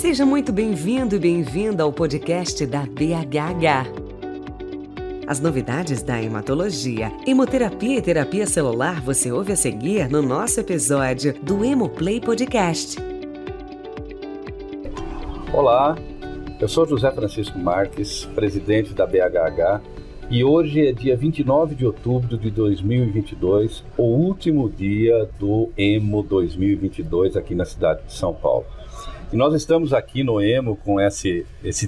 Seja muito bem-vindo e bem-vinda ao podcast da BHH. As novidades da hematologia, hemoterapia e terapia celular você ouve a seguir no nosso episódio do Hemoplay Podcast. Olá, eu sou José Francisco Marques, presidente da BHH, e hoje é dia 29 de outubro de 2022, o último dia do Hemo 2022 aqui na cidade de São Paulo. E nós estamos aqui no Hemo com esse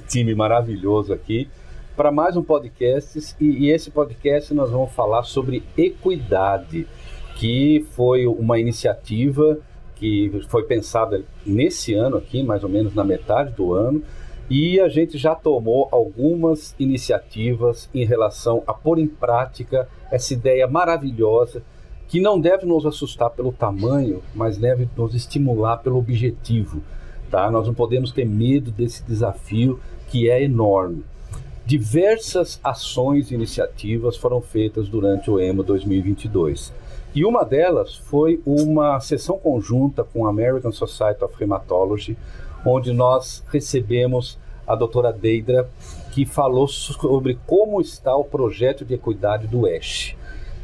time maravilhoso aqui para mais um podcast, e esse podcast nós vamos falar sobre equidade, que foi uma iniciativa que foi pensada nesse ano aqui, mais ou menos na metade do ano, e a gente já tomou algumas iniciativas em relação a pôr em prática essa ideia maravilhosa, que não deve nos assustar pelo tamanho, mas deve nos estimular pelo objetivo. Tá? Nós não podemos ter medo desse desafio que é enorme. Diversas ações e iniciativas foram feitas durante o Hemo 2022. E uma delas foi uma sessão conjunta com a American Society of Hematology, onde nós recebemos a doutora Deidra, que falou sobre como está o projeto de equidade do ASH.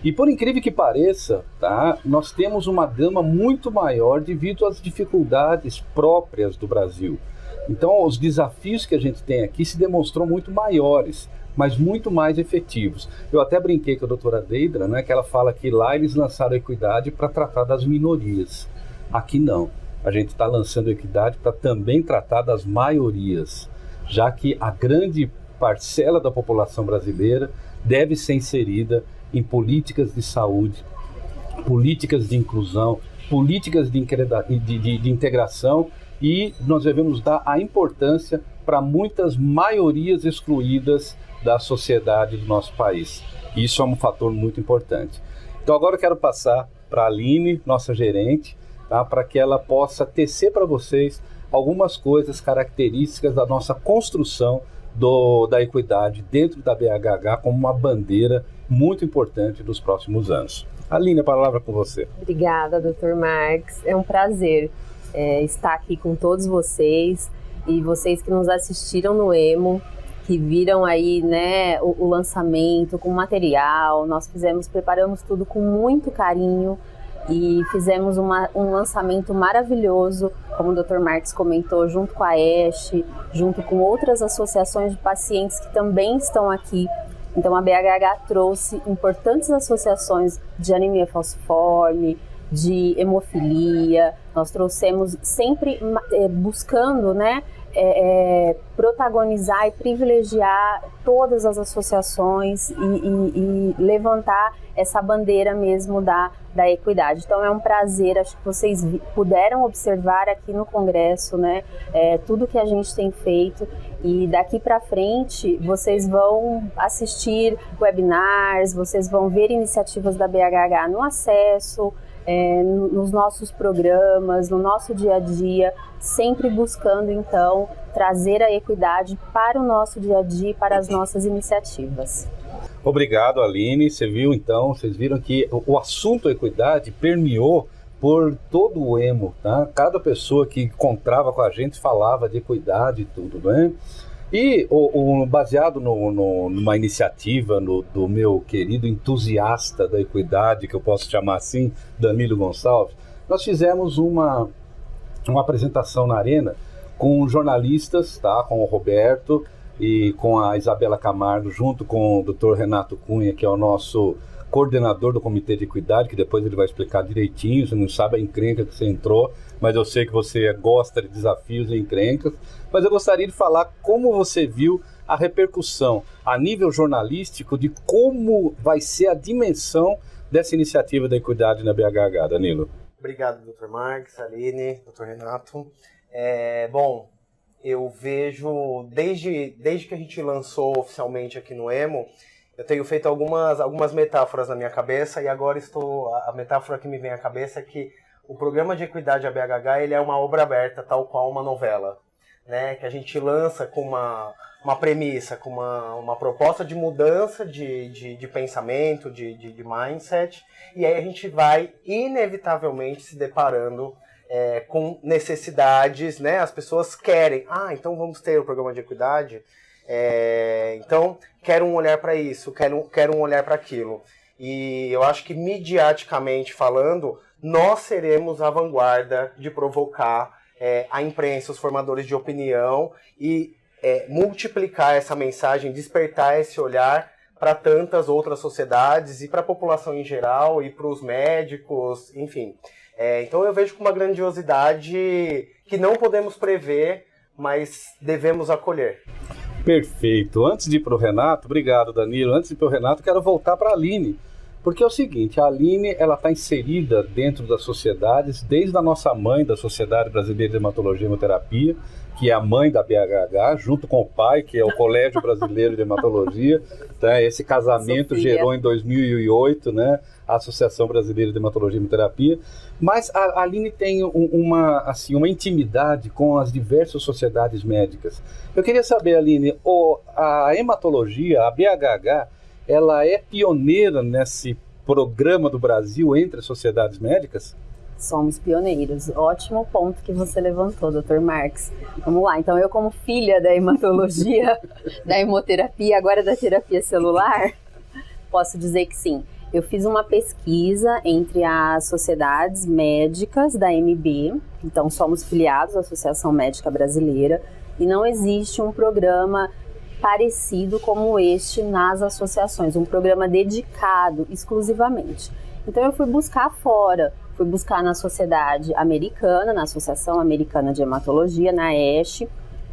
E por incrível que pareça, tá, nós temos uma gama muito maior devido às dificuldades próprias do Brasil. Então, os desafios que a gente tem aqui se demonstram muito maiores, mas muito mais efetivos. Eu até brinquei com a doutora Deidra, né, que ela fala que lá eles lançaram a equidade para tratar das minorias. Aqui não. A gente está lançando a equidade para também tratar das maiorias, já que a grande parcela da população brasileira deve ser inserida em políticas de saúde, políticas de inclusão, políticas de integração, e nós devemos dar a importância para muitas maiorias excluídas da sociedade do nosso país. Isso é um fator muito importante. Então agora eu quero passar para a Aline, nossa gerente, tá, para que ela possa tecer para vocês algumas coisas características da nossa construção da equidade dentro da BHH como uma bandeira muito importante dos próximos anos. Aline, a palavra é com você. Obrigada, Dr. Marques. É um prazer estar aqui com todos vocês e vocês que nos assistiram no Hemo, que viram aí, né, o lançamento com material. Nós preparamos tudo com muito carinho e fizemos um lançamento maravilhoso, como o Dr. Marques comentou, junto com a ASH, junto com outras associações de pacientes que também estão aqui. Então a BHH trouxe importantes associações de anemia falciforme, de hemofilia. Nós trouxemos sempre buscando, né, protagonizar e privilegiar todas as associações e levantar essa bandeira mesmo da equidade. Então é um prazer, acho que vocês puderam observar aqui no Congresso, né, tudo que a gente tem feito, e daqui para frente vocês vão assistir webinars, vocês vão ver iniciativas da BHH no acesso, nos nossos programas, no nosso dia a dia, sempre buscando então trazer a equidade para o nosso dia a dia e para as nossas iniciativas. Obrigado, Aline. Vocês viram que o assunto equidade permeou por todo o Hemo, tá? Cada pessoa que encontrava com a gente falava de equidade e tudo, né? E baseado numa iniciativa do meu querido entusiasta da equidade, que eu posso chamar assim, Danilo Gonçalves, nós fizemos uma apresentação na Arena com jornalistas, tá? Com o Roberto e com a Isabela Camargo, junto com o Dr. Renato Cunha, que é o nosso coordenador do Comitê de Equidade, que depois ele vai explicar direitinho. Você não sabe a encrenca que você entrou, mas eu sei que você gosta de desafios e encrencas. Mas eu gostaria de falar como você viu a repercussão a nível jornalístico de como vai ser a dimensão dessa iniciativa da equidade na BHH, Danilo. Obrigado, Dr. Marques, Aline, Dr. Renato. Bom, eu vejo, desde que a gente lançou oficialmente aqui no Hemo, eu tenho feito algumas metáforas na minha cabeça, e agora a metáfora que me vem à cabeça é que o programa de equidade ABHH, ele é uma obra aberta, tal qual uma novela, né? Que a gente lança com uma premissa, com uma proposta de mudança de pensamento, de mindset, e aí a gente vai inevitavelmente se deparando com necessidades, né? As pessoas querem, então vamos ter o programa de equidade, então quero um olhar para isso, quero um olhar para aquilo. E eu acho que, midiaticamente falando, nós seremos a vanguarda de provocar a imprensa, os formadores de opinião e multiplicar essa mensagem, despertar esse olhar para tantas outras sociedades e para a população em geral e para os médicos, enfim. Então eu vejo com uma grandiosidade que não podemos prever, mas devemos acolher. Perfeito. Antes de ir para o Renato, obrigado, Danilo. Antes de ir para o Renato, quero voltar para a Aline. Porque é o seguinte, a Aline está inserida dentro das sociedades, desde a nossa mãe da Sociedade Brasileira de Hematologia e Hemoterapia, que é a mãe da BHH, junto com o pai, que é o Colégio Brasileiro de Hematologia. Tá? Esse casamento gerou em 2008, né, a Associação Brasileira de Hematologia e Hemoterapia. Mas a Aline tem uma intimidade com as diversas sociedades médicas. Eu queria saber, Aline, a hematologia, a BHH, ela é pioneira nesse programa do Brasil entre as sociedades médicas? Somos pioneiros. Ótimo ponto que você levantou, Dr. Marques. Vamos lá, então eu como filha da hematologia, da hemoterapia, agora da terapia celular, posso dizer que sim. Eu fiz uma pesquisa entre as sociedades médicas da MB, então somos filiados à Associação Médica Brasileira, e não existe um programa parecido como este nas associações, um programa dedicado exclusivamente. Então eu fui buscar fora, fui buscar na sociedade americana, na Associação Americana de Hematologia, na ASH,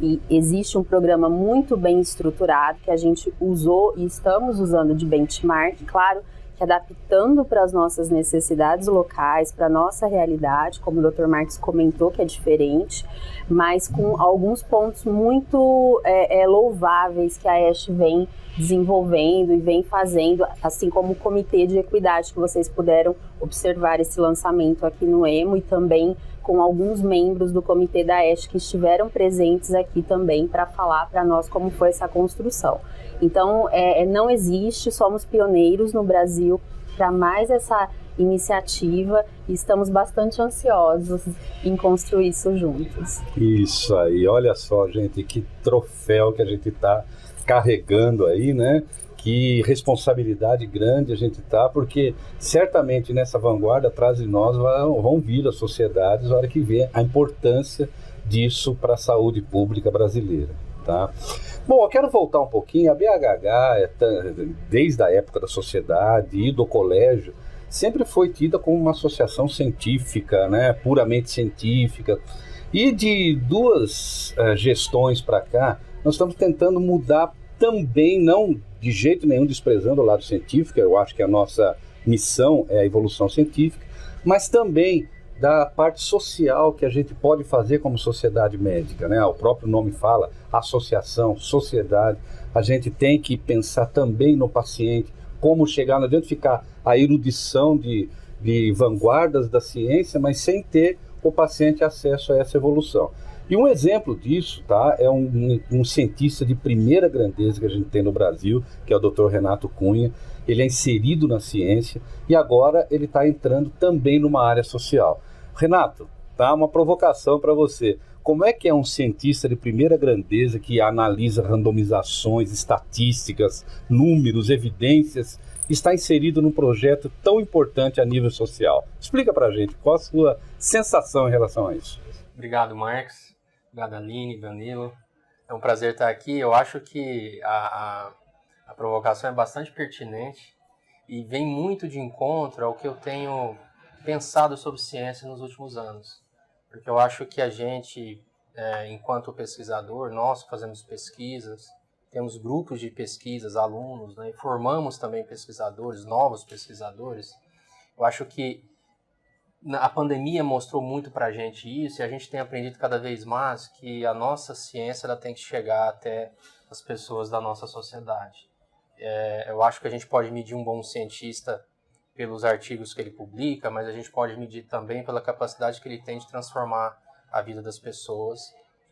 e existe um programa muito bem estruturado que a gente usou e estamos usando de benchmark, claro, que adaptando para as nossas necessidades locais, para a nossa realidade, como o Dr. Marques comentou, que é diferente, mas com alguns pontos muito louváveis que a ASH vem desenvolvendo e vem fazendo, assim como o Comitê de Equidade, que vocês puderam observar esse lançamento aqui no EMO, e também com alguns membros do Comitê da ASH que estiveram presentes aqui também para falar para nós como foi essa construção. Então, não existe, somos pioneiros no Brasil para mais essa iniciativa e estamos bastante ansiosos em construir isso juntos. Isso aí, olha só, gente, que troféu que a gente está carregando aí, né? Que responsabilidade grande a gente está, porque certamente nessa vanguarda atrás de nós vão vir as sociedades na hora que vê a importância disso para a saúde pública brasileira, tá? Bom, eu quero voltar um pouquinho. A BHH, desde a época da sociedade e do colégio, sempre foi tida como uma associação científica, né, puramente científica. E de duas gestões para cá, nós estamos tentando mudar também, não de jeito nenhum desprezando o lado científico, eu acho que a nossa missão é a evolução científica, mas também da parte social que a gente pode fazer como sociedade médica, né? O próprio nome fala, associação, sociedade. A gente tem que pensar também no paciente, como chegar, não adianta ficar a erudição de vanguardas da ciência, mas sem ter o paciente acesso a essa evolução. E um exemplo disso, tá, é um cientista de primeira grandeza que a gente tem no Brasil, que é o Dr. Renato Cunha. Ele é inserido na ciência e agora ele está entrando também numa área social. Renato, tá, uma provocação para você. Como é que é um cientista de primeira grandeza que analisa randomizações, estatísticas, números, evidências, está inserido num projeto tão importante a nível social? Explica para a gente qual a sua sensação em relação a isso. Obrigado, Marques. Obrigado, Aline, Danilo. É um prazer estar aqui. Eu acho que a provocação é bastante pertinente e vem muito de encontro ao que eu tenho pensado sobre ciência nos últimos anos. Porque eu acho que a gente, enquanto pesquisador, nós fazemos pesquisas, temos grupos de pesquisas, alunos, né, e formamos também pesquisadores, novos pesquisadores. Eu acho que a pandemia mostrou muito para a gente isso, e a gente tem aprendido cada vez mais que a nossa ciência ela tem que chegar até as pessoas da nossa sociedade. Eu acho que a gente pode medir um bom cientista pelos artigos que ele publica, mas a gente pode medir também pela capacidade que ele tem de transformar a vida das pessoas,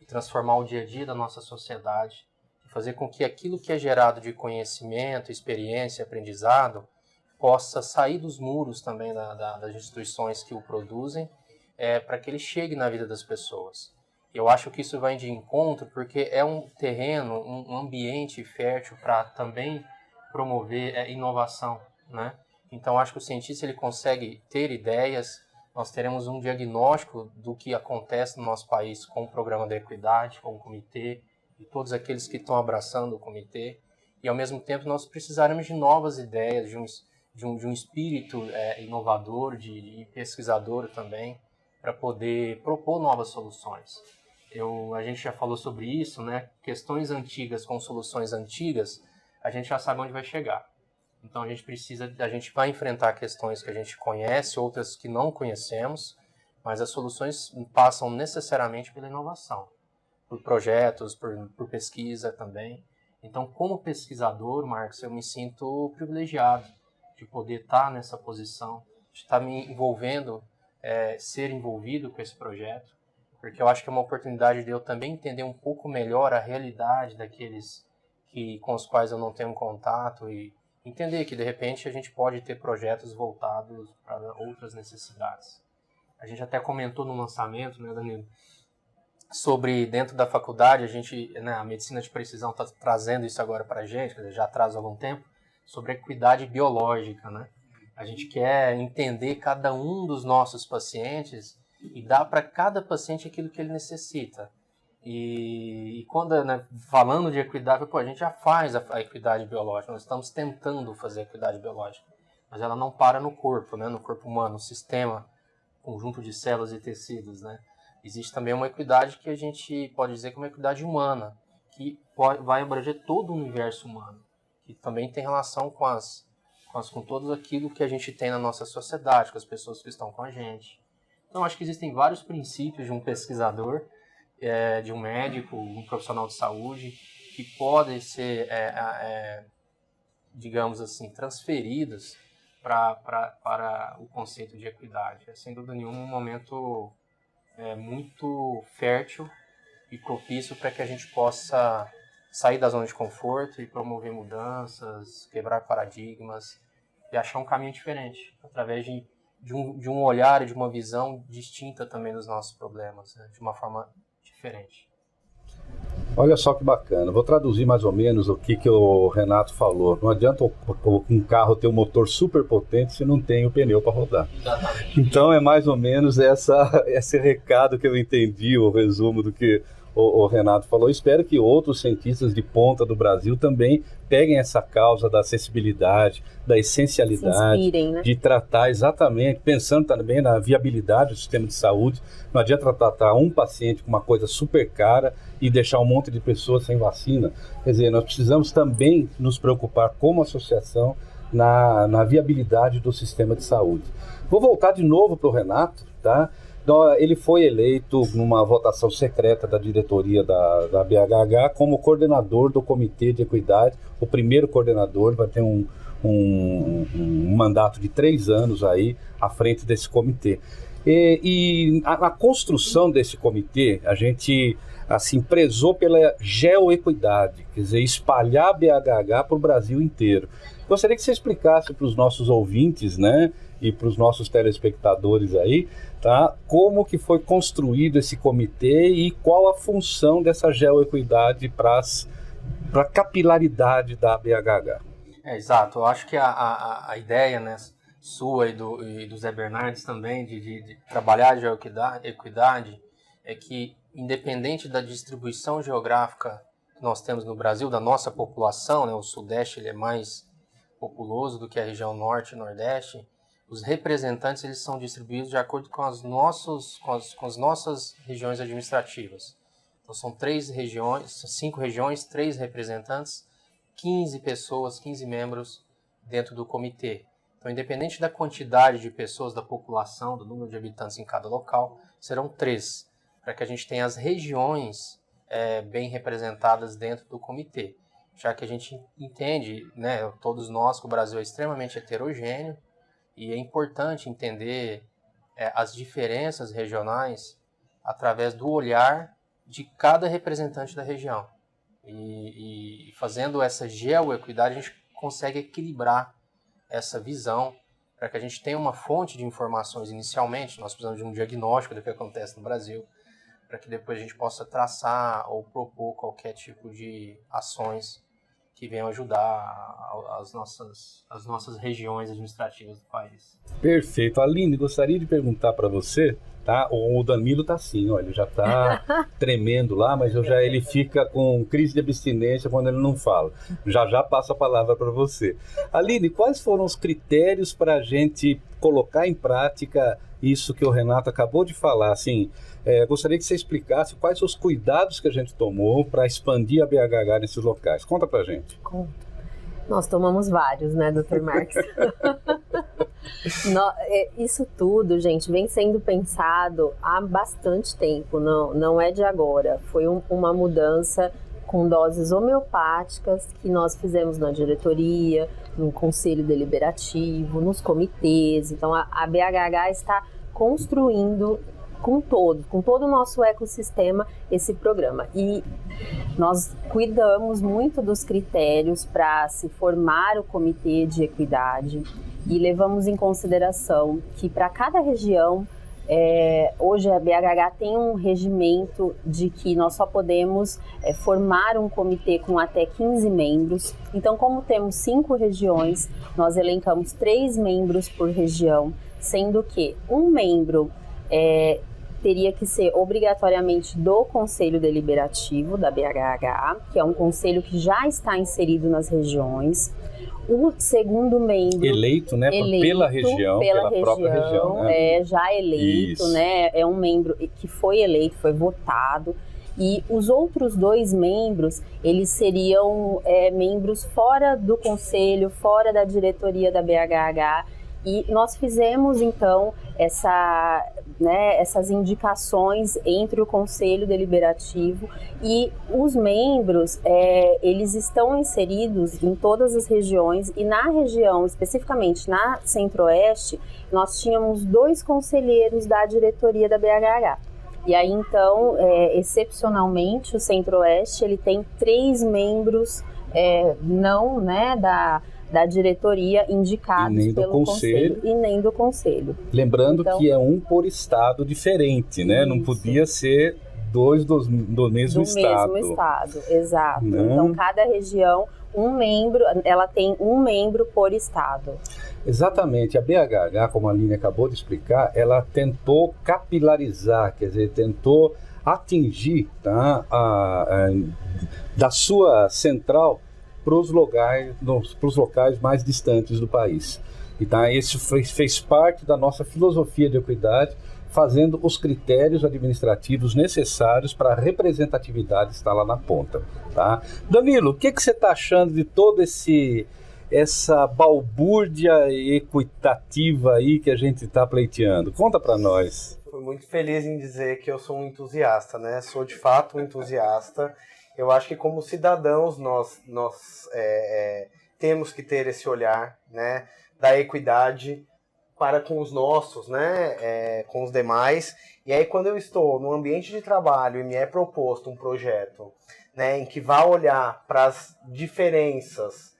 e transformar o dia a dia da nossa sociedade, e fazer com que aquilo que é gerado de conhecimento, experiência, aprendizado, possa sair dos muros também das instituições que o produzem, para que ele chegue na vida das pessoas. Eu acho que isso vai de encontro porque é um terreno, um ambiente fértil para também promover inovação, né? Então, acho que o cientista ele consegue ter ideias, nós teremos um diagnóstico do que acontece no nosso país com o Programa da Equidade, com o comitê, e todos aqueles que estão abraçando o comitê, e ao mesmo tempo nós precisaremos de novas ideias, de um espírito inovador, de pesquisador também, para poder propor novas soluções. A gente já falou sobre isso, né? Questões antigas com soluções antigas, a gente já sabe onde vai chegar. Então a gente vai enfrentar questões que a gente conhece, outras que não conhecemos, mas as soluções passam necessariamente pela inovação, por projetos, por pesquisa também. Então, como pesquisador, Marcos, eu me sinto privilegiado de poder estar nessa posição, de estar me envolvendo, ser envolvido com esse projeto, porque eu acho que é uma oportunidade de eu também entender um pouco melhor a realidade daqueles com os quais eu não tenho contato e entender que, de repente, a gente pode ter projetos voltados para outras necessidades. A gente até comentou no lançamento, né, Danilo, sobre dentro da faculdade, a medicina de precisão está trazendo isso agora para a gente, já traz há algum tempo, sobre a equidade biológica, né? A gente quer entender cada um dos nossos pacientes e dar para cada paciente aquilo que ele necessita. E quando, né, falando de equidade, a gente já faz a equidade biológica, nós estamos tentando fazer a equidade biológica, mas ela não para no corpo, né, no corpo humano, no sistema, conjunto de células e tecidos, né? Existe também uma equidade que a gente pode dizer que é uma equidade humana, que vai abranger todo o universo humano, que também tem relação com tudo aquilo que a gente tem na nossa sociedade, com as pessoas que estão com a gente. Então, acho que existem vários princípios de um pesquisador, de um médico, um profissional de saúde, que podem ser, digamos assim, transferidos para o conceito de equidade. É, sem dúvida nenhuma, um momento muito fértil e propício para que a gente possa sair da zona de conforto e promover mudanças, quebrar paradigmas e achar um caminho diferente, através de um olhar e de uma visão distinta também dos nossos problemas, né? De uma forma diferente. Olha só que bacana, vou traduzir mais ou menos o que o Renato falou. Não adianta um carro ter um motor super potente se não tem o pneu para rodar. Exatamente. Então é mais ou menos esse recado que eu entendi, o resumo do que o Renato falou. Espero que outros cientistas de ponta do Brasil também peguem essa causa da acessibilidade, da essencialidade, inspirem, né? de tratar exatamente, pensando também na viabilidade do sistema de saúde. Não adianta tratar um paciente com uma coisa super cara e deixar um monte de pessoas sem vacina. Quer dizer, nós precisamos também nos preocupar como associação na viabilidade do sistema de saúde. Vou voltar de novo para o Renato, tá? Então, ele foi eleito numa votação secreta da diretoria da BHH como coordenador do Comitê de Equidade, o primeiro coordenador, vai ter um mandato de 3 anos aí à frente desse comitê. E a construção desse comitê, a gente assim, prezou pela geoequidade, quer dizer, espalhar a BHH para o Brasil inteiro. Gostaria que você explicasse para os nossos ouvintes, né, e para os nossos telespectadores aí, tá, como que foi construído esse comitê e qual a função dessa geoequidade para a capilaridade da BHH. Exato, eu acho que a ideia, né, sua e do Zé Bernardes também, de trabalhar a equidade, é que, independente da distribuição geográfica que nós temos no Brasil, da nossa população, né, o Sudeste ele é mais populoso do que a região Norte e Nordeste, os representantes eles são distribuídos de acordo com as nossas regiões administrativas. Então são 5 regiões, 3 representantes, 15 pessoas, 15 membros dentro do comitê. Então, independente da quantidade de pessoas, da população, do número de habitantes em cada local, serão 3, para que a gente tenha as regiões bem representadas dentro do comitê. Já que a gente entende, né, todos nós, que o Brasil é extremamente heterogêneo, e é importante entender as diferenças regionais através do olhar de cada representante da região. E fazendo essa geoequidade, a gente consegue equilibrar essa visão para que a gente tenha uma fonte de informações inicialmente. Nós precisamos de um diagnóstico do que acontece no Brasil, para que depois a gente possa traçar ou propor qualquer tipo de ações que venham ajudar as nossas regiões administrativas do país. Perfeito. Aline, gostaria de perguntar para você, tá? O Danilo tá assim, ó, ele já tá tremendo lá, mas ele fica com crise de abstinência quando ele não fala. Já passo a palavra para você. Aline, quais foram os critérios para a gente colocar em prática isso que o Renato acabou de falar? Assim, gostaria que você explicasse quais os cuidados que a gente tomou para expandir a BHH nesses locais. Conta pra gente. Nós tomamos vários, né, Dr. Marques? Isso tudo, gente, vem sendo pensado há bastante tempo, não é de agora. Foi uma mudança com doses homeopáticas que nós fizemos na diretoria, no conselho deliberativo, nos comitês. Então a BHH está construindo com todo o nosso ecossistema esse programa. E nós cuidamos muito dos critérios para se formar o comitê de equidade e levamos em consideração que para cada região, hoje a BHH tem um regimento de que nós só podemos formar um comitê com até 15 membros. Então, como temos 5 regiões, nós elencamos 3 membros por região, sendo que um membro teria que ser obrigatoriamente do Conselho Deliberativo da BHH, que é um conselho que já está inserido nas regiões. O segundo membro... Eleito, né? Pela região, pela própria região. Né? Já eleito, isso. Né? É um membro que foi eleito, foi votado. E os outros 2 membros, eles seriam membros fora do conselho, fora da diretoria da BHH. E nós fizemos, então, essas indicações entre o Conselho Deliberativo e os membros, eles estão inseridos em todas as regiões e na região, especificamente na Centro-Oeste, nós tínhamos 2 conselheiros da diretoria da BHH. E aí, então, excepcionalmente, o Centro-Oeste, ele tem 3 membros não, né, da diretoria indicados pelo conselho e nem do conselho. Lembrando então, que é um por estado diferente, né? Isso. Não podia ser 2 do mesmo estado. Do mesmo estado, exato. Não. Então, cada região, ela tem um membro por estado. Exatamente. A BHH, como a Aline acabou de explicar, ela tentou capilarizar, quer dizer, tentou atingir, tá, da sua central para os locais mais distantes do país. Então, isso fez parte da nossa filosofia de equidade, fazendo os critérios administrativos necessários para a representatividade estar lá na ponta. Tá? Danilo, o que você está achando de toda essa balbúrdia equitativa aí que a gente está pleiteando? Conta para nós. Fui muito feliz em dizer que eu sou um entusiasta, né? Sou de fato um entusiasta. Eu acho que como cidadãos nós temos que ter esse olhar, né, da equidade para com os nossos, né, com os demais. E aí quando eu estou no ambiente de trabalho e me é proposto um projeto, né, em que vai olhar para as diferenças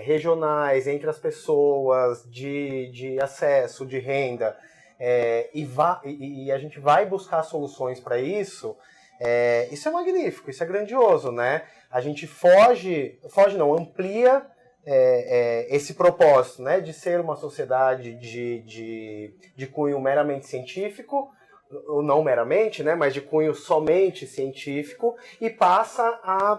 regionais entre as pessoas, de acesso, de renda, e a gente vai buscar soluções para isso, isso é magnífico, isso é grandioso, né? A gente amplia esse propósito, né? De ser uma sociedade de cunho meramente científico, ou não meramente, né? Mas de cunho somente científico, e passa a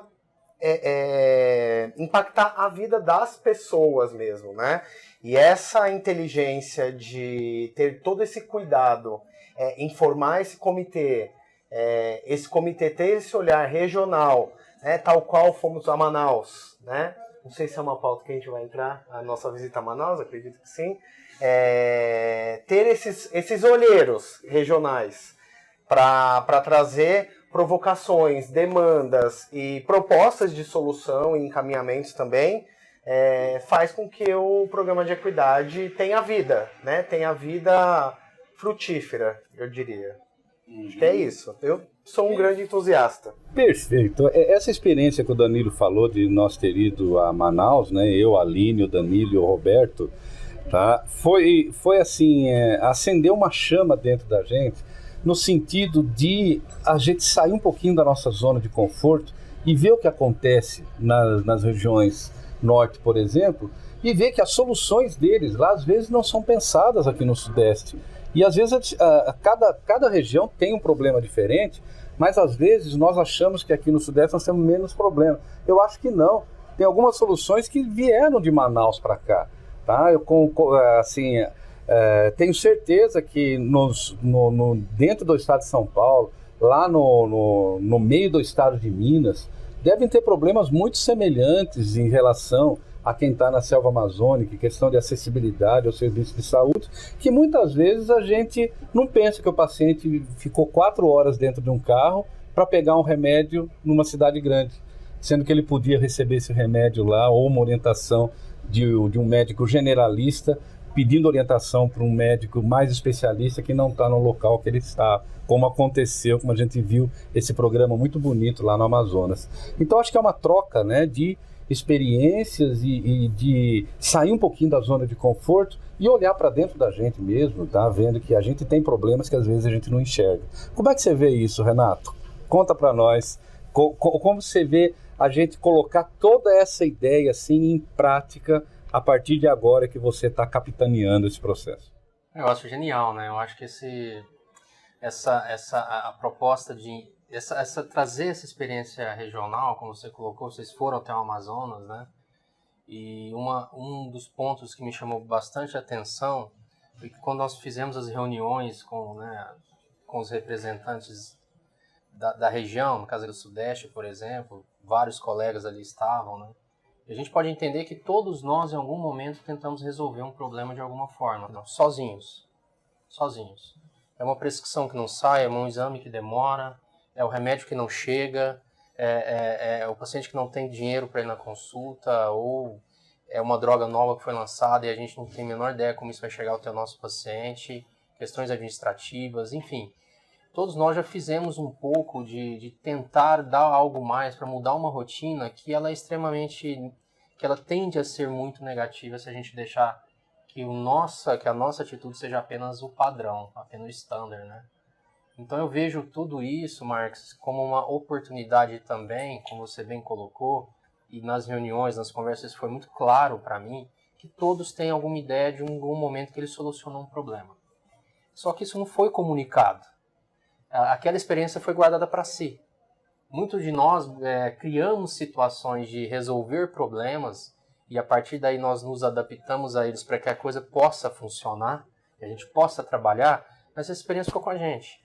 impactar a vida das pessoas mesmo, né? E essa inteligência de ter todo esse cuidado em formar esse comitê ter esse olhar regional, né, tal qual fomos a Manaus, né? Não sei se é uma pauta que a gente vai entrar, a nossa visita a Manaus, acredito que sim. Ter esses olheiros regionais para trazer provocações, demandas e propostas de solução e encaminhamentos também, faz com que o programa de equidade tenha vida, né? Tenha vida frutífera, eu diria. Acho que é isso. Eu sou um grande entusiasta. Perfeito. Essa experiência que o Danilo falou de nós ter ido a Manaus, né? Eu, a Aline, o Danilo e o Roberto, Tá? Foi assim, acender uma chama dentro da gente, no sentido de a gente sair um pouquinho da nossa zona de conforto e ver o que acontece nas regiões norte, por exemplo, e ver que as soluções deles lá, às vezes, não são pensadas aqui no Sudeste. E, às vezes, cada região tem um problema diferente, mas, às vezes, nós achamos que aqui no Sudeste nós temos menos problema. Eu acho que não. Tem algumas soluções que vieram de Manaus para cá. Tá? Tenho certeza que dentro do estado de São Paulo, lá no meio do estado de Minas, devem ter problemas muito semelhantes em relação a quem está na selva amazônica, questão de acessibilidade ao serviço de saúde, que muitas vezes a gente não pensa que o paciente ficou 4 horas dentro de um carro para pegar um remédio numa cidade grande, sendo que ele podia receber esse remédio lá, ou uma orientação de um médico generalista, pedindo orientação para um médico mais especialista que não está no local que ele está, como aconteceu, como a gente viu esse programa muito bonito lá no Amazonas. Então acho que é uma troca, né, de experiências e de sair um pouquinho da zona de conforto e olhar para dentro da gente mesmo, tá? Vendo que a gente tem problemas que às vezes a gente não enxerga. Como é que você vê isso, Renato? Conta para nós, como você vê a gente colocar toda essa ideia assim em prática a partir de agora que você está capitaneando esse processo? Eu acho genial, né? Eu acho que a proposta de trazer essa experiência regional, como você colocou, vocês foram até o Amazonas, né? E um dos pontos que me chamou bastante atenção foi que quando nós fizemos as reuniões com os representantes da região, no caso do Sudeste, por exemplo, vários colegas ali estavam, né? E a gente pode entender que todos nós, em algum momento, tentamos resolver um problema de alguma forma, não, sozinhos. É uma prescrição que não sai, é um exame que demora, é o remédio que não chega, é o paciente que não tem dinheiro para ir na consulta, ou é uma droga nova que foi lançada e a gente não tem a menor ideia como isso vai chegar até o nosso paciente, questões administrativas, enfim. Todos nós já fizemos um pouco de tentar dar algo mais para mudar uma rotina que ela é que ela tende a ser muito negativa se a gente deixar que a nossa atitude seja apenas o padrão, apenas o standard, né? Então eu vejo tudo isso, Marcos, como uma oportunidade também, como você bem colocou, e nas reuniões, nas conversas, isso foi muito claro para mim, que todos têm alguma ideia de algum momento que eles solucionam um problema. Só que isso não foi comunicado. Aquela experiência foi guardada para si. Muitos de nós criamos situações de resolver problemas e a partir daí nós nos adaptamos a eles para que a coisa possa funcionar, que a gente possa trabalhar, mas essa experiência ficou com a gente.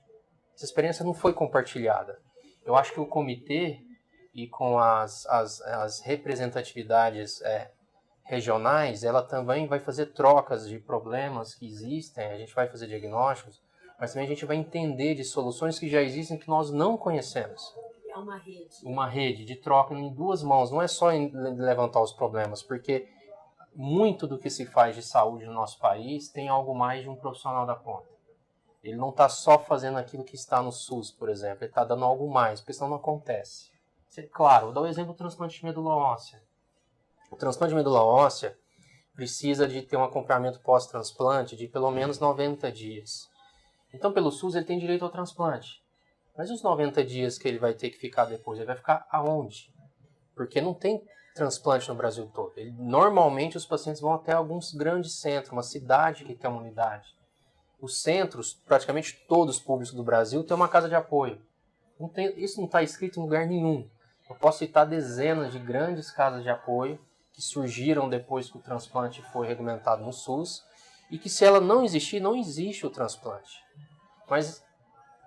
Essa experiência não foi compartilhada. Eu acho que o comitê e com as representatividades regionais, ela também vai fazer trocas de problemas que existem, a gente vai fazer diagnósticos, mas também a gente vai entender de soluções que já existem que nós não conhecemos. É uma rede. Uma rede de troca em duas mãos, não é só em levantar os problemas, porque muito do que se faz de saúde no nosso país tem algo mais de um profissional da ponta. Ele não está só fazendo aquilo que está no SUS, por exemplo, ele está dando algo mais, porque senão não acontece. Claro, vou dar o exemplo do transplante de medula óssea. O transplante de medula óssea precisa de ter um acompanhamento pós-transplante de pelo menos 90 dias. Então, pelo SUS, ele tem direito ao transplante. Mas os 90 dias que ele vai ter que ficar depois, ele vai ficar aonde? Porque não tem transplante no Brasil todo. Normalmente, os pacientes vão até alguns grandes centros, uma cidade que tem uma unidade. Os centros, praticamente todos públicos do Brasil, têm uma casa de apoio. Isso não está escrito em lugar nenhum. Eu posso citar dezenas de grandes casas de apoio que surgiram depois que o transplante foi regulamentado no SUS e que, se ela não existir, não existe o transplante. Mas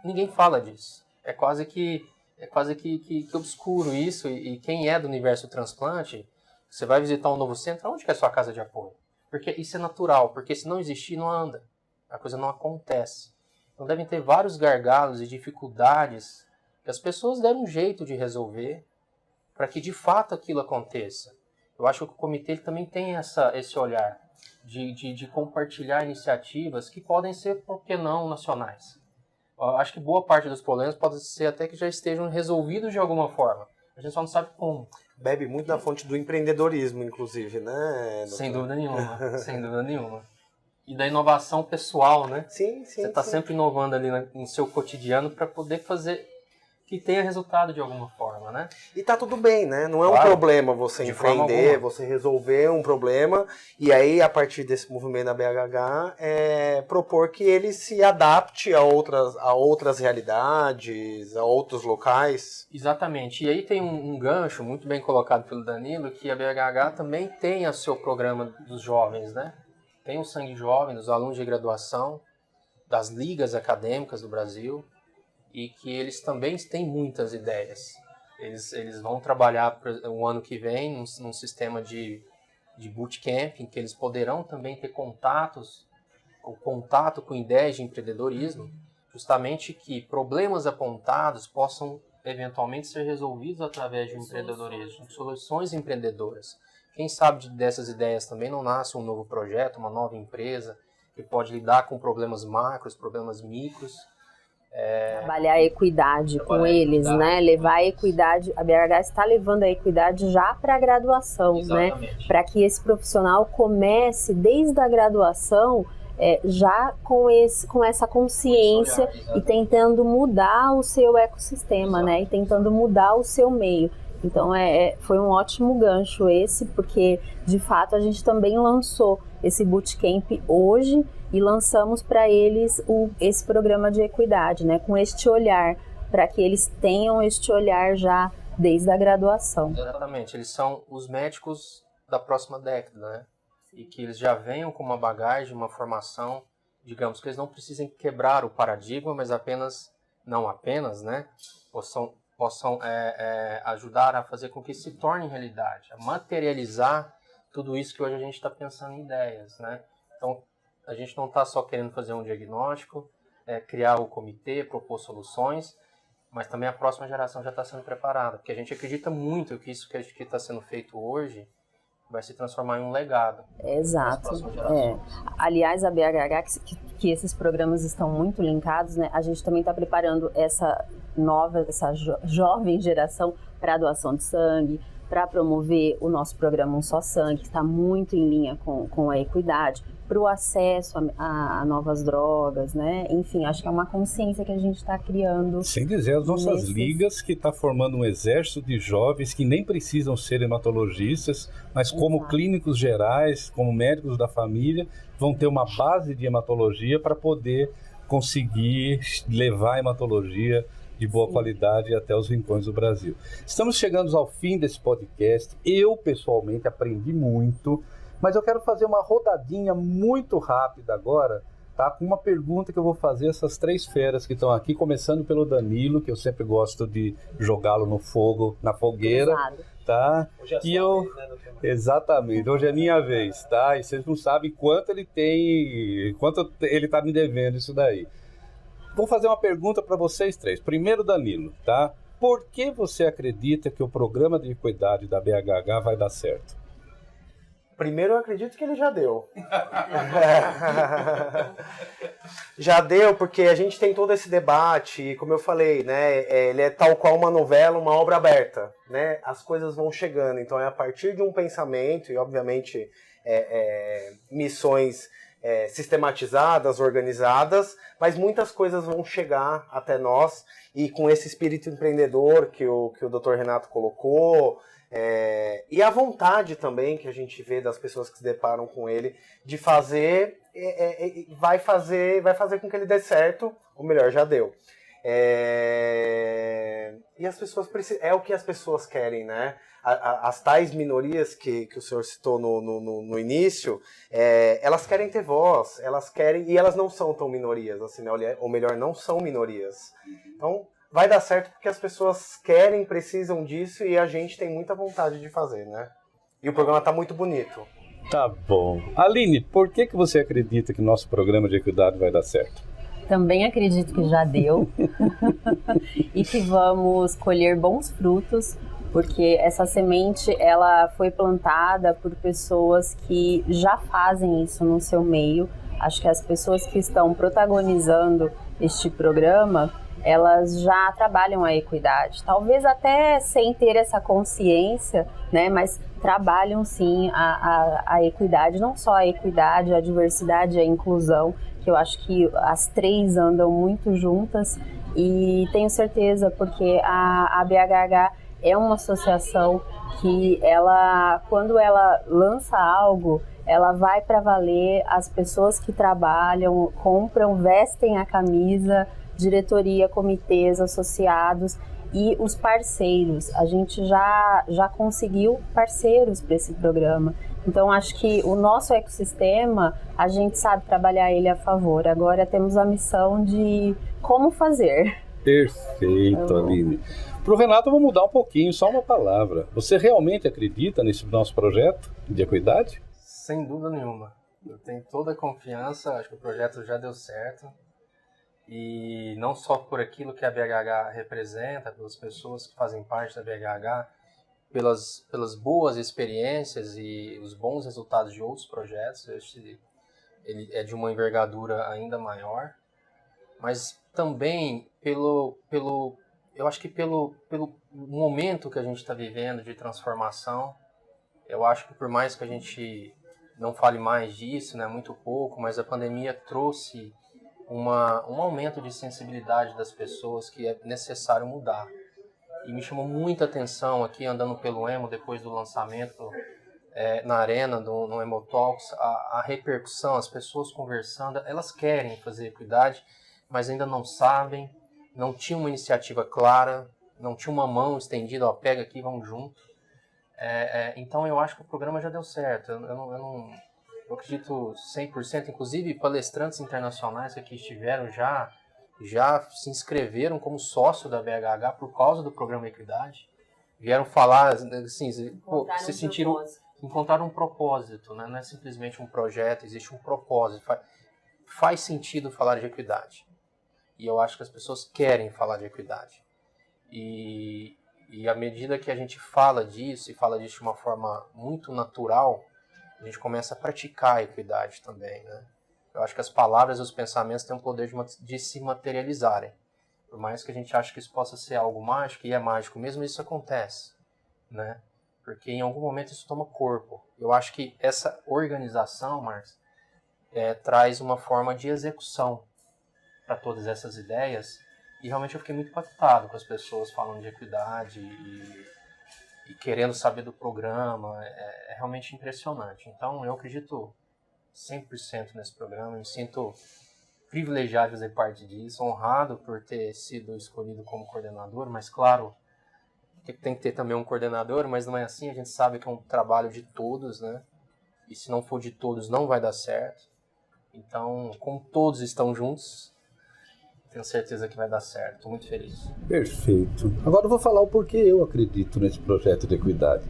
ninguém fala disso. É quase que obscuro isso. E quem é do universo do transplante, você vai visitar um novo centro, onde que é a sua casa de apoio? Porque isso é natural, porque se não existir, não anda. A coisa não acontece. Então devem ter vários gargalos e dificuldades que as pessoas deram um jeito de resolver para que de fato aquilo aconteça. Eu acho que o comitê ele também tem esse olhar de compartilhar iniciativas que podem ser, por que não, nacionais. Eu acho que boa parte dos problemas pode ser até que já estejam resolvidos de alguma forma. A gente só não sabe como. bebe muito da fonte do empreendedorismo, inclusive, né? Sem dúvida nenhuma, sem dúvida nenhuma. E da inovação pessoal, né? Sim. Você está sempre inovando ali no seu cotidiano para poder fazer que tenha resultado de alguma forma, né? E tá tudo bem, né? Não é Claro, um problema você empreender, alguma. você resolver um problema e aí, a partir desse movimento da BHH, propor que ele se adapte a outras realidades, a outros locais. Exatamente. E aí tem um gancho muito bem colocado pelo Danilo, que a BHH também tem o seu programa dos jovens, né? Tem o Sangue Jovem, dos alunos de graduação, das ligas acadêmicas do Brasil, e que eles também têm muitas ideias. Eles vão trabalhar o ano que vem num sistema de bootcamp, em que eles poderão também ter contato com ideias de empreendedorismo, justamente que problemas apontados possam eventualmente ser resolvidos através de empreendedorismo, soluções empreendedoras. Quem sabe dessas ideias também não nasce um novo projeto, uma nova empresa, que pode lidar com problemas macros, problemas micros. Trabalhar a equidade com eles, né? Levar a equidade, a BHH está levando a equidade já para a graduação, Exatamente. Né? Para que esse profissional comece desde a graduação já com essa consciência e tentando mudar o seu ecossistema, Exato. né? E tentando mudar o seu meio. Então foi um ótimo gancho esse, porque de fato a gente também lançou esse bootcamp hoje e lançamos para eles esse programa de equidade, né? Com este olhar, para que eles tenham este olhar já desde a graduação. Exatamente, eles são os médicos da próxima década, né? E que eles já venham com uma bagagem, uma formação, digamos que eles não precisem quebrar o paradigma, mas não apenas, né? Possam ajudar a fazer com que se torne realidade, a materializar tudo isso que hoje a gente está pensando em ideias, né? Então, a gente não está só querendo fazer um diagnóstico, criar o comitê, propor soluções, mas também a próxima geração já está sendo preparada, porque a gente acredita muito que isso que está sendo feito hoje vai se transformar em um legado. Exato. Aliás, a BHH, que esses programas estão muito linkados, né? A gente também está preparando essa jovem geração para a doação de sangue, para promover o nosso programa Um Só Sangue, que está muito em linha com a equidade, para o acesso a novas drogas, né? Enfim, acho que é uma consciência que a gente está criando. Sem dizer as nossas ligas, que está formando um exército de jovens que nem precisam ser hematologistas, mas como clínicos gerais, como médicos da família, vão ter uma base de hematologia para poder conseguir levar a hematologia de boa qualidade até os rincões do Brasil. Estamos chegando ao fim desse podcast. Eu, pessoalmente, aprendi muito, mas eu quero fazer uma rodadinha muito rápida agora, tá? Com uma pergunta que eu vou fazer a essas três feras que estão aqui, começando pelo Danilo, que eu sempre gosto de jogá-lo no fogo, na fogueira, tá? Hoje é a sua vez, né, doutor? Exatamente, hoje é minha vez, tá? E vocês não sabem quanto ele tá me devendo isso daí. Vou fazer uma pergunta para vocês três. Primeiro, Danilo, tá? Por que você acredita que o programa de equidade da BHH vai dar certo? Primeiro, eu acredito que ele já deu. Já deu, porque a gente tem todo esse debate, e como eu falei, né, ele é tal qual uma novela, uma obra aberta, né? As coisas vão chegando, então é a partir de um pensamento, e obviamente missões sistematizadas, organizadas, mas muitas coisas vão chegar até nós, e com esse espírito empreendedor que o Dr. Renato colocou, e a vontade também que a gente vê das pessoas que se deparam com ele de fazer, vai fazer com que ele dê certo, ou melhor, já deu. E as pessoas é o que as pessoas querem, né? As tais minorias que o senhor citou no início, elas querem ter voz, e elas não são tão minorias, assim, né? Ou melhor, não são minorias. Então, vai dar certo porque as pessoas querem, precisam disso, e a gente tem muita vontade de fazer, né? E o programa está muito bonito. Tá bom. Aline, por que você acredita que nosso programa de equidade vai dar certo? Também acredito que já deu e que vamos colher bons frutos, porque essa semente ela foi plantada por pessoas que já fazem isso no seu meio. Acho que as pessoas que estão protagonizando este programa, elas já trabalham a equidade, talvez até sem ter essa consciência, né, mas trabalham sim a equidade, não só a equidade, a diversidade e a inclusão, que eu acho que as três andam muito juntas, e tenho certeza, porque a BHH é uma associação que ela, quando ela lança algo, ela vai para valer, as pessoas que trabalham, compram, vestem a camisa, diretoria, comitês, associados e os parceiros. A gente já conseguiu parceiros para esse programa. Então, acho que o nosso ecossistema, a gente sabe trabalhar ele a favor. Agora temos a missão de como fazer. Perfeito, Aline. Para o Renato, eu vou mudar um pouquinho, só uma palavra. Você realmente acredita nesse nosso projeto de equidade? Sem dúvida nenhuma. Eu tenho toda a confiança, acho que o projeto já deu certo. E não só por aquilo que a BHH representa, pelas pessoas que fazem parte da BHH, pelas boas experiências e os bons resultados de outros projetos. Ele é de uma envergadura ainda maior, mas também eu acho que pelo momento que a gente está vivendo de transformação. Eu acho que por mais que a gente não fale mais disso, né, muito pouco, mas a pandemia trouxe um aumento de sensibilidade das pessoas que é necessário mudar. E me chamou muita atenção aqui, andando pelo Emo, depois do lançamento na arena, no Emo Talks, a repercussão, as pessoas conversando, elas querem fazer equidade, mas ainda não sabem, não tinha uma iniciativa clara, não tinha uma mão estendida, ó, pega aqui, vamos junto. Então eu acho que o programa já deu certo. Eu acredito 100%, inclusive palestrantes internacionais que aqui estiveram já se inscreveram como sócio da BHH por causa do programa Equidade. Vieram falar, assim, se sentiram, encontraram um propósito, né? Não é simplesmente um projeto, existe um propósito. Faz sentido falar de equidade. E eu acho que as pessoas querem falar de equidade. E à medida que a gente fala disso, e fala disso de uma forma muito natural, a gente começa a praticar a equidade também, né? Eu acho que as palavras e os pensamentos têm o poder de se materializarem. Por mais que a gente ache que isso possa ser algo mágico, e é mágico mesmo, isso acontece, né? Porque em algum momento isso toma corpo. Eu acho que essa organização, Marcos, traz uma forma de execução para todas essas ideias. E realmente eu fiquei muito impactado com as pessoas falando de equidade e querendo saber do programa. É realmente impressionante. Então eu acredito 100% nesse programa. Me sinto privilegiado de fazer parte disso, honrado por ter sido escolhido como coordenador, mas claro, tem que ter também um coordenador, mas não é assim. A gente sabe que é um trabalho de todos, né? E se não for de todos, não vai dar certo. Então, como todos estão juntos, tenho certeza que vai dar certo. Estou muito feliz. Perfeito. Agora eu vou falar o porquê eu acredito nesse projeto de equidade.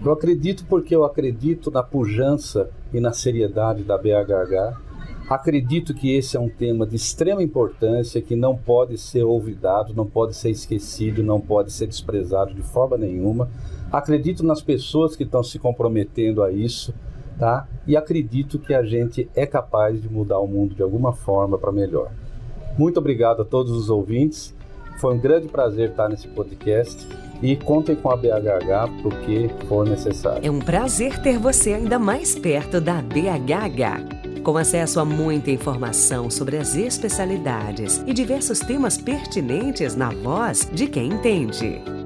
Eu acredito porque eu acredito na pujança e na seriedade da BHH. Acredito que esse é um tema de extrema importância, que não pode ser olvidado, não pode ser esquecido, não pode ser desprezado de forma nenhuma. Acredito nas pessoas que estão se comprometendo a isso, tá? E acredito que a gente é capaz de mudar o mundo de alguma forma para melhor. Muito obrigado a todos os ouvintes. Foi um grande prazer estar nesse podcast e contem com a BHH para o que for necessário. É um prazer ter você ainda mais perto da BHH. Com acesso a muita informação sobre as especialidades e diversos temas pertinentes na voz de quem entende.